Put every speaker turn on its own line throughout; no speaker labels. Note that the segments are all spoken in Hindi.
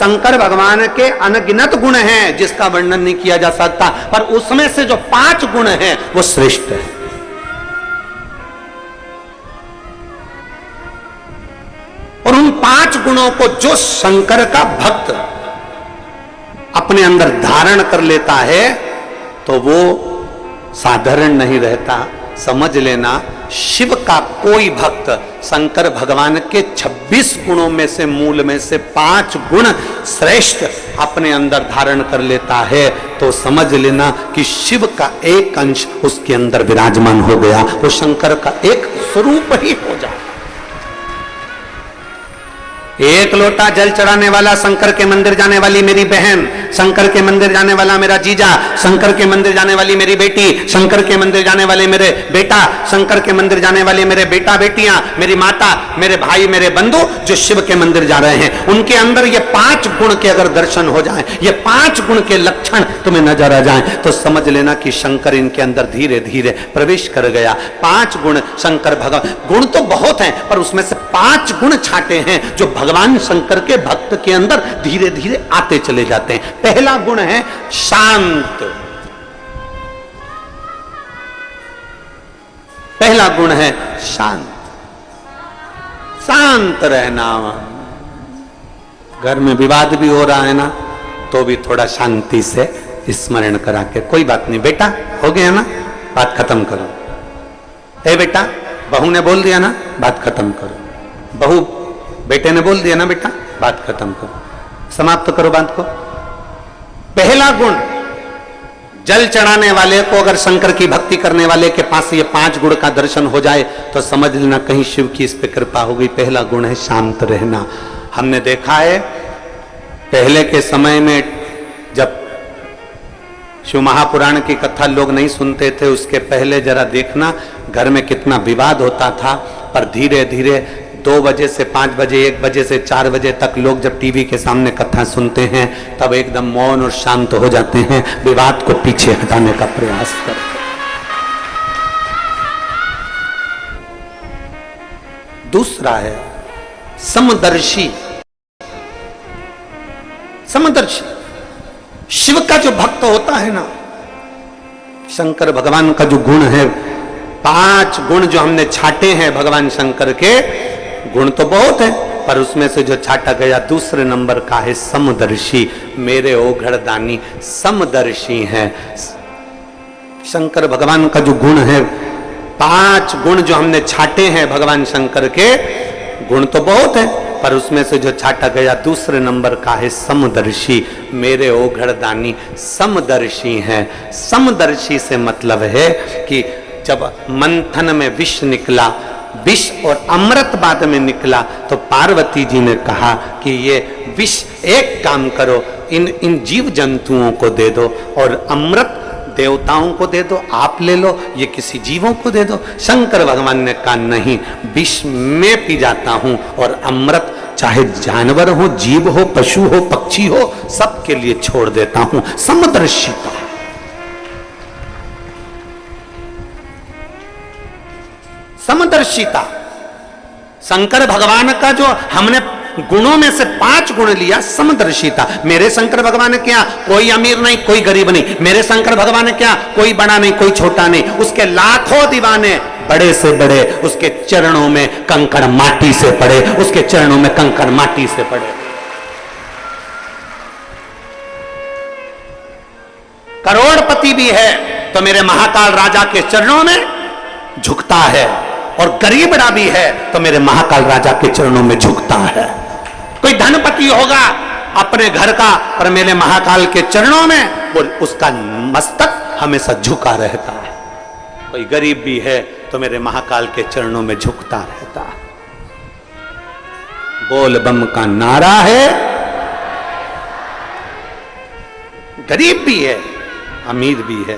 शंकर भगवान के अनगिनत गुण हैं जिसका वर्णन नहीं किया जा सकता, पर उसमें से जो 5 गुण हैं वो श्रेष्ठ है। और उन 5 गुणों को जो शंकर का भक्त अपने अंदर धारण कर लेता है तो वो साधारण नहीं रहता। समझ लेना, शिव का कोई भक्त शंकर भगवान के 26 गुणों में से मूल में से 5 गुण श्रेष्ठ अपने अंदर धारण कर लेता है तो समझ लेना कि शिव का एक अंश उसके अंदर विराजमान हो गया, वो शंकर का एक स्वरूप ही हो जाए। एक लोटा जल चढ़ाने वाला शंकर के मंदिर जाने वाली मेरी बहन, शंकर के मंदिर जाने वाला मेरा जीजा, शंकर के मंदिर जाने वाली मेरी बेटी, शंकर के मंदिर जाने वाले मेरे बेटा, शंकर के मंदिर जाने वाले मेरे बेटा बेटियां, मेरी माता, मेरे भाई, मेरे बंधु जो शिव के मंदिर जा रहे हैं, उनके अंदर ये 5 गुण के अगर दर्शन हो जाए, ये 5 गुण के लक्षण तुम्हें नजर आ जाए तो समझ लेना कि शंकर इनके अंदर धीरे धीरे प्रवेश कर गया। 5 गुण शंकर भगवान, गुण तो बहुत हैं पर उसमें से 5 गुण छाटे हैं जो भगवान शंकर के भक्त के अंदर धीरे धीरे आते चले जाते हैं। पहला गुण है शांत। पहला गुण है शांत, शांत रहना। घर में विवाद भी हो रहा है ना तो भी थोड़ा शांति से स्मरण करा के, कोई बात नहीं बेटा, हो गया ना, बात खत्म करो। ए बेटा, बहू ने बोल दिया ना, बात खत्म करो। बहू बेटे ने बोल दिया ना बेटा, बात खत्म करो, समाप्त करो बात को। पहला गुण, जल चढ़ाने वाले को अगर शंकर की भक्ति करने वाले के पास ये 5 गुण का दर्शन हो जाए तो समझ लेना कहीं शिव की इस पे कृपा हो गई। पहला गुण है शांत रहना। हमने देखा है पहले के समय में जब शिव महापुराण की कथा लोग नहीं सुनते थे, उसके पहले जरा देखना घर में कितना विवाद होता था, पर धीरे धीरे 2 बजे से 5 बजे, 1 बजे से 4 बजे तक लोग जब टीवी के सामने कथा सुनते हैं तब एकदम मौन और शांत हो जाते हैं, विवाद को पीछे हटाने का प्रयास करते हैं। दूसरा है समदर्शी। समदर्शी शिव का जो भक्त होता है ना, शंकर भगवान का जो गुण है, 5 गुण जो हमने छाटे हैं भगवान शंकर के, गुण तो बहुत है पर उसमें से जो छाटा गया दूसरे नंबर का है समदर्शी। मेरे ओघड़दानी समदर्शी हैं शंकर भगवान का जो गुण है। 5 गुण जो हमने छाटे हैं भगवान शंकर के, गुण तो बहुत है पर उसमें से जो छाटा गया दूसरे नंबर का है समदर्शी। मेरे ओघड़दानी समदर्शी हैं। समदर्शी से मतलब है कि जब मंथन में विष निकला, विष और अमृत बाद में निकला, तो पार्वती जी ने कहा कि ये विष एक काम करो, इन जीव जंतुओं को दे दो और अमृत देवताओं को दे दो, आप ले लो, ये किसी जीवों को दे दो। शंकर भगवान ने कहा नहीं, विष मैं पी जाता हूं और अमृत चाहे जानवर हो, जीव हो, पशु हो, पक्षी हो, सबके लिए छोड़ देता हूं। समदर्शिता। समदर्शिता शंकर भगवान का जो हमने गुणों में से 5 गुण लिया, समदर्शिता। मेरे शंकर भगवान ने क्या, कोई अमीर नहीं, कोई गरीब नहीं। मेरे शंकर भगवान ने क्या, कोई बड़ा नहीं, कोई छोटा नहीं। उसके लाखों दीवाने, बड़े से बड़े, उसके चरणों में कंकड़ माटी से पड़े, उसके चरणों में कंकड़ माटी से पड़े। करोड़पति भी है तो मेरे महाकाल राजा के चरणों में झुकता है, और गरीबड़ा भी है तो मेरे महाकाल राजा के चरणों में झुकता है। कोई धनपति होगा अपने घर का, पर मेरे महाकाल के चरणों में वो उसका मस्तक हमेशा झुका रहता है। कोई गरीब भी है तो मेरे महाकाल के चरणों में झुकता रहता है। बोल बम का नारा है। गरीब भी है, अमीर भी है।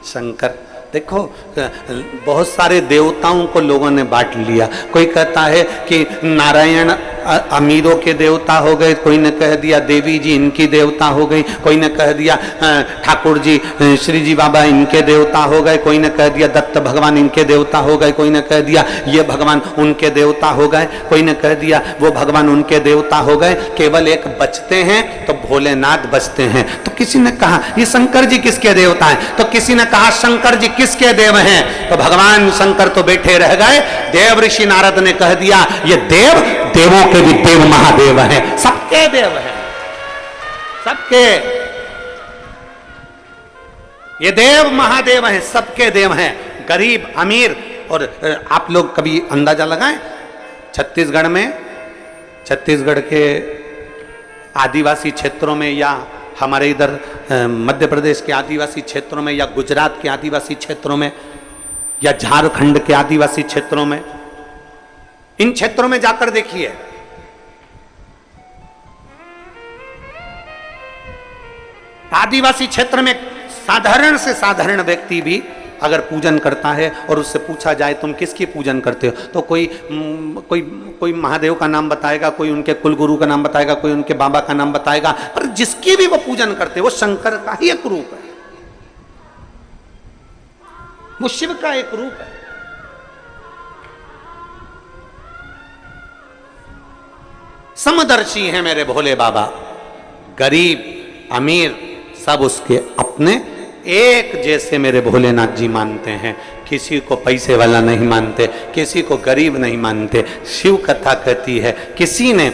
शंकर देखो बहुत सारे देवताओं को लोगों ने बांट लिया। कोई कहता है कि नारायण अमीरों के देवता हो गए, कोई ने कह दिया देवी जी इनकी देवता हो गई, कोई ने कह दिया ठाकुर जी श्री जी बाबा इनके देवता हो गए, कोई ने कह दिया दत्त भगवान इनके देवता हो गए, कोई ने कह दिया ये भगवान उनके देवता हो गए, कोई ने कह दिया वो भगवान उनके देवता हो गए। केवल एक बचते हैं तो भोलेनाथ बचते हैं। तो किसी ने कहा ये शंकर जी किसके देवता हैं, तो किसी ने कहा शंकर जी किसके देव हैं, तो भगवान शंकर तो बैठे रह गए। देव ऋषि नारद ने कह दिया ये देव देवों के भी देव महादेव हैं, सबके देव हैं, सबके ये देव महादेव हैं, सबके देव हैं, गरीब अमीर। और आप लोग कभी अंदाजा लगाएं छत्तीसगढ़ में, छत्तीसगढ़ के आदिवासी क्षेत्रों में या हमारे इधर मध्य प्रदेश के आदिवासी क्षेत्रों में या गुजरात के आदिवासी क्षेत्रों में या झारखंड के आदिवासी क्षेत्रों में, इन क्षेत्रों में जाकर देखिए आदिवासी क्षेत्र में साधारण से साधारण व्यक्ति भी अगर पूजन करता है और उससे पूछा जाए तुम किसकी पूजन करते हो, तो कोई महादेव का नाम बताएगा, कोई उनके कुलगुरु का नाम बताएगा, कोई उनके बाबा का नाम बताएगा, पर जिसकी भी वो पूजन करते वो शंकर का ही एक रूप है, वो शिव का एक रूप है। समदर्शी हैं मेरे भोले बाबा, गरीब अमीर सब उसके अपने एक जैसे मेरे भोलेनाथ जी मानते हैं। किसी को पैसे वाला नहीं मानते, किसी को गरीब नहीं मानते। शिव कथा कहती है किसी ने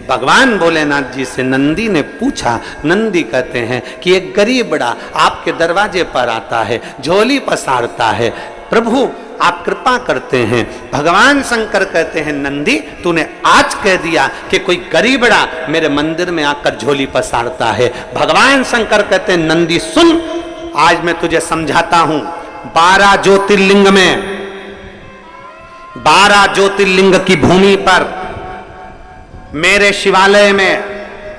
भगवान भोलेनाथ जी से नंदी ने पूछा, नंदी कहते हैं कि एक गरीब बड़ा आपके दरवाजे पर आता है, झोली पसारता है, प्रभु आप कृपा करते हैं। भगवान शंकर कहते हैं नंदी तूने आज कह दिया कि कोई गरीबड़ा मेरे मंदिर में आकर झोली पसारता है। भगवान शंकर कहते हैं नंदी सुन, आज मैं तुझे समझाता हूं। 12 ज्योतिर्लिंग में, 12 ज्योतिर्लिंग की भूमि पर, मेरे शिवालय में,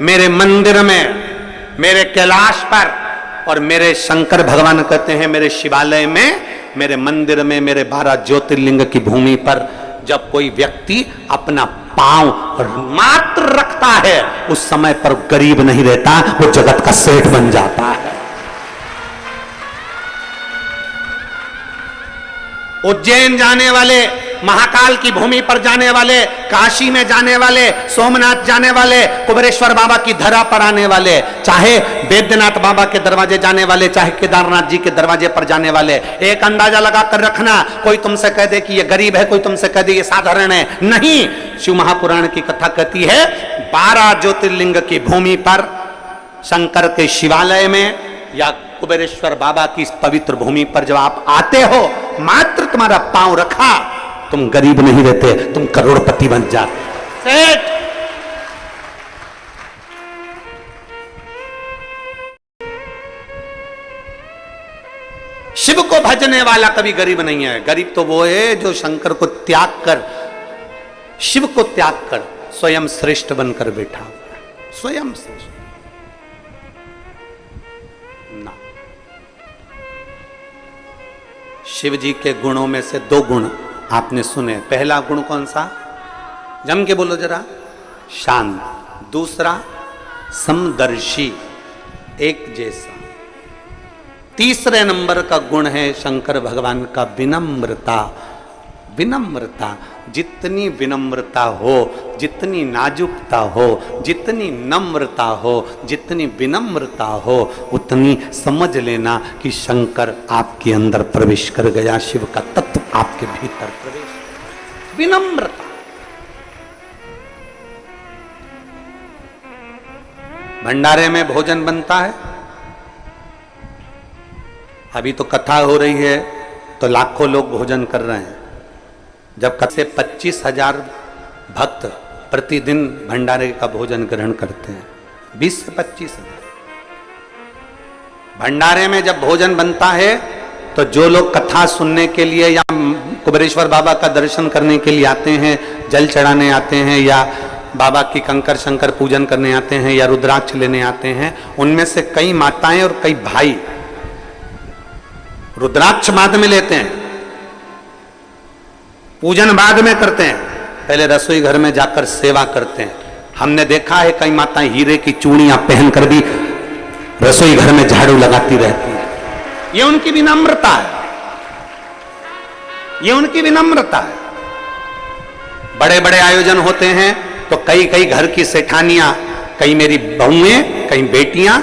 मेरे मंदिर में, मेरे कैलाश पर, और मेरे शंकर भगवान कहते हैं मेरे शिवालय में, मेरे मंदिर में, मेरे 12 ज्योतिर्लिंग की भूमि पर जब कोई व्यक्ति अपना पांव मात्र रखता है उस समय पर गरीब नहीं रहता, वो जगत का सेठ बन जाता है। उज्जैन जाने वाले, महाकाल की भूमि पर जाने वाले, काशी में जाने वाले, सोमनाथ जाने वाले, कुबेरेश्वर बाबा की धरा पर आने वाले, चाहे बैद्यनाथ बाबा के दरवाजे जाने वाले, चाहे केदारनाथ जी के दरवाजे पर जाने वाले, एक अंदाजा लगा कर रखना, कोई तुमसे कह दे कि ये गरीब है, कोई तुमसे कह दे ये साधारण है, नहीं। शिव महापुराण की कथा कहती है 12 ज्योतिर्लिंग की भूमि पर, शंकर के शिवालय में या कुबेरेश्वर बाबा की इस पवित्र भूमि पर जब आप आते हो, मात्र तुम्हारा पांव रखा, तुम गरीब नहीं रहते, तुम करोड़पति बन जाते। सेठ शिव को भजने वाला कभी गरीब नहीं है। गरीब तो वो है जो शंकर को त्याग कर, शिव को त्याग कर स्वयं श्रेष्ठ बनकर बैठा, स्वयं श्रेष्ठ ना। शिव जी के गुणों में से 2 गुण आपने सुने। पहला गुण कौन सा, जम के बोलो जरा, शांत। दूसरा समदर्शी, एक जैसा। तीसरे नंबर का गुण है शंकर भगवान का विनम्रता। विनम्रता, जितनी विनम्रता हो, जितनी नाजुकता हो, जितनी नम्रता हो, जितनी विनम्रता हो, उतनी समझ लेना कि शंकर आपके अंदर प्रवेश कर गया, शिव का तत्व आपके भीतर प्रवेश। विनम्रता। भंडारे में भोजन बनता है, अभी तो कथा हो रही है तो लाखों लोग भोजन कर रहे हैं। जब कथा से 25,000 भक्त प्रतिदिन भंडारे का भोजन ग्रहण करते हैं, 20 से 25,000 भंडारे में जब भोजन बनता है तो जो लोग कथा सुनने के लिए या कुबेरेश्वर बाबा का दर्शन करने के लिए आते हैं, जल चढ़ाने आते हैं, या बाबा की कंकर शंकर पूजन करने आते हैं, या रुद्राक्ष लेने आते हैं, उनमें से कई माताएं और कई भाई रुद्राक्ष बाद में लेते हैं, पूजन बाद में करते हैं, पहले रसोई घर में जाकर सेवा करते हैं। हमने देखा है कई माताएं हीरे की चूड़ियां पहनकर भी रसोई घर में झाड़ू लगाती रहती हैं। ये उनकी विनम्रता है, ये उनकी विनम्रता है। बड़े बड़े आयोजन होते हैं तो कई कई घर की सेठानियां, कई मेरी बहुएं, कई बेटियां,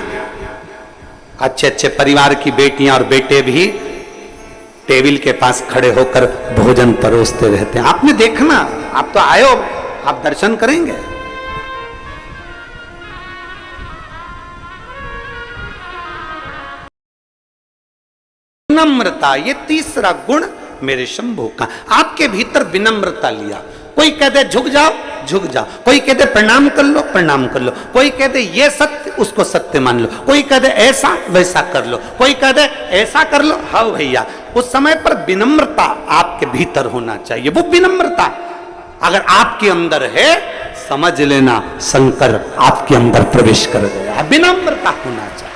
अच्छे अच्छे परिवार की बेटियां और बेटे भी टेबल के पास खड़े होकर भोजन परोसते रहते हैं। आपने देखना, आप तो आए हो, आप दर्शन करेंगे। विनम्रता, ये तीसरा गुण मेरे शंभू का। आपके भीतर विनम्रता लिया। कोई कह दे झुक जाओ, झुक जाओ। कोई कह दे प्रणाम कर लो, प्रणाम कर लो। कोई कह दे ये सत्य, उसको सत्य मान लो। कोई कह दे ऐसा, वैसा कर लो। कोई कह दे ऐसा कर लो, हाँ भैया। उस समय पर विनम्रता आपके भीतर होना चाहिए। वो विनम्रता अगर आपके अंदर है, समझ लेना शंकर आपके अंदर प्रवेश कर गया। विनम्रता होना चाहिए।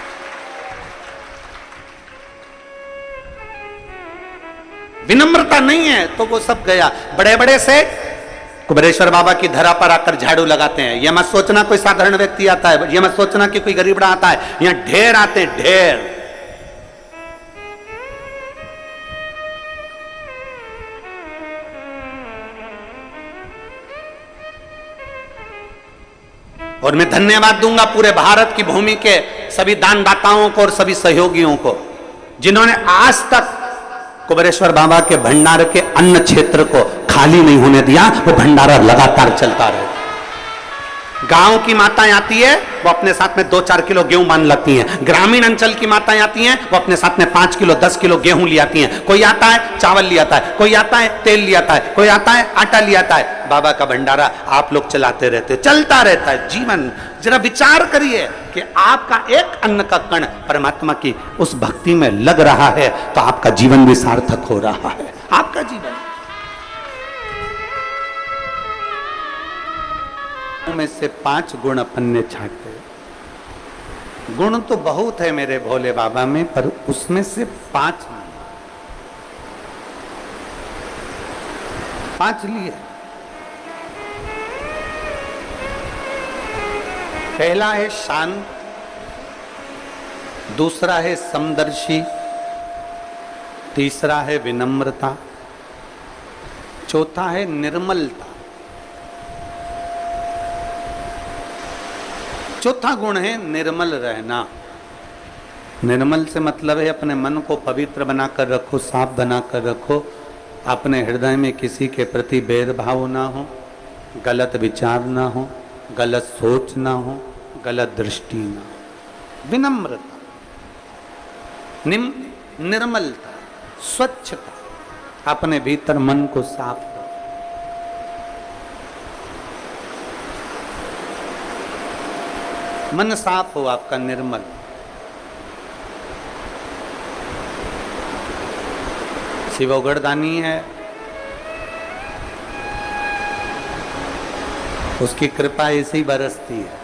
विनम्रता नहीं है तो वो सब गया। बड़े बड़े से कुबेरेश्वर बाबा की धरा पर आकर झाड़ू लगाते हैं। यह मत सोचना कोई साधारण व्यक्ति आता है, यह मत सोचना कि कोई गरीबड़ा आता है। यहां ढेर आते हैं, ढेर। और मैं धन्यवाद दूंगा पूरे भारत की भूमि के सभी दानदाताओं को और सभी सहयोगियों को, जिन्होंने आज तक कुबेरेश्वर बाबा के भंडार के अन्न क्षेत्र को खाली नहीं होने दिया। वो भंडारा लगातार चलता रहे। गांव की माताएं आती है, वो अपने साथ में 2-4 किलो गेहूं बांध लगती हैं। ग्रामीण अंचल की माताएं आती हैं, वो अपने साथ में 5 किलो 10 किलो गेहूं ले आती हैं। कोई आता है चावल ले आता है, कोई आता है तेल ले आता है, कोई आता है आटा ले आता है। बाबा का भंडारा आप लोग चलाते रहते, चलता रहता है जीवन। जरा विचार करिए कि आपका एक अन्न का कण परमात्मा की उस भक्ति में लग रहा है तो आपका जीवन भी सार्थक हो रहा है। आपका जीवन में से 5 गुण अपन ने छांटे। गुण तो बहुत है मेरे भोले बाबा में, पर उसमें से 5 लिए। पहला है शांत, दूसरा है समदर्शी, तीसरा है विनम्रता, चौथा है निर्मलता, चौथा गुण है निर्मल रहना। निर्मल से मतलब है अपने मन को पवित्र बनाकर रखो, साफ बनाकर रखो। अपने हृदय में किसी के प्रति भेदभाव ना हो, गलत विचार ना हो, गलत सोच ना हो, गलत दृष्टि ना हो। विनम्रता, निर्मलता, स्वच्छता, अपने भीतर मन को साफ रखो। मन साफ हो आपका, निर्मल। शिव उगड़दानी है, उसकी कृपा ऐसी बरसती है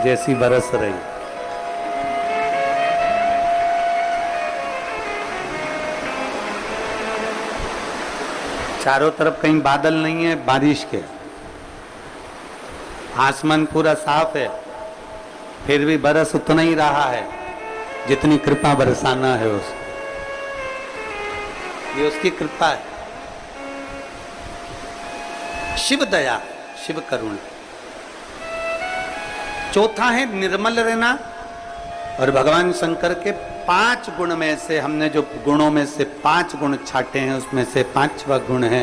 जैसी बरस रही। चारों तरफ कहीं बादल नहीं है बारिश के, आसमान पूरा साफ है, फिर भी बरस उतना ही रहा है जितनी कृपा बरसाना है उसको। ये उसकी कृपा है। शिव दया, शिव करुणा। चौथा है निर्मल रहना। और भगवान शंकर के 5 गुण में से हमने जो गुणों में से 5 गुण छाटे हैं, उसमें से 5वां गुण है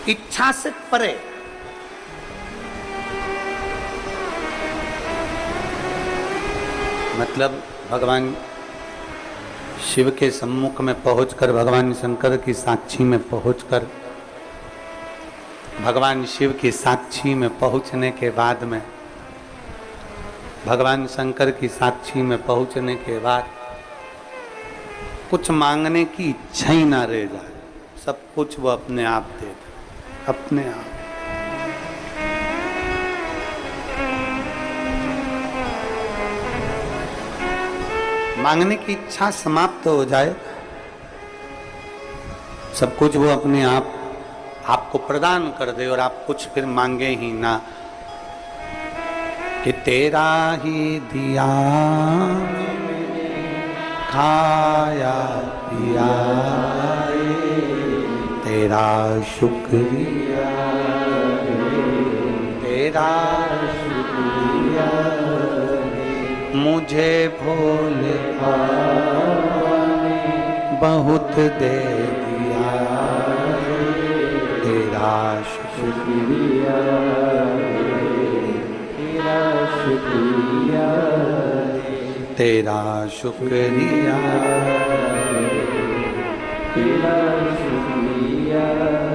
इच्छा से परे। मतलब भगवान शिव के सम्मुख में पहुंचकर, भगवान शंकर की साक्षी में पहुंचकर, भगवान शिव की साक्षी में पहुंचने के बाद में, भगवान शंकर की साक्षी में पहुंचने के बाद कुछ मांगने की इच्छा ही ना रह जाए। सब कुछ वो अपने आप दे दे, अपने आप। मांगने की इच्छा समाप्त हो जाए, सब कुछ वो अपने आप आपको प्रदान कर दे और आप कुछ फिर मांगे ही ना, कि तेरा ही दिया खाया पिया तेरा शुक्रिया, तेरा शुक्रिया, मुझे भोले बहुत दे दिया, तेरा शुक्रिया, तेरा शुक्रिया, तेरा शुक्रिया, तेरा शुक्रिया।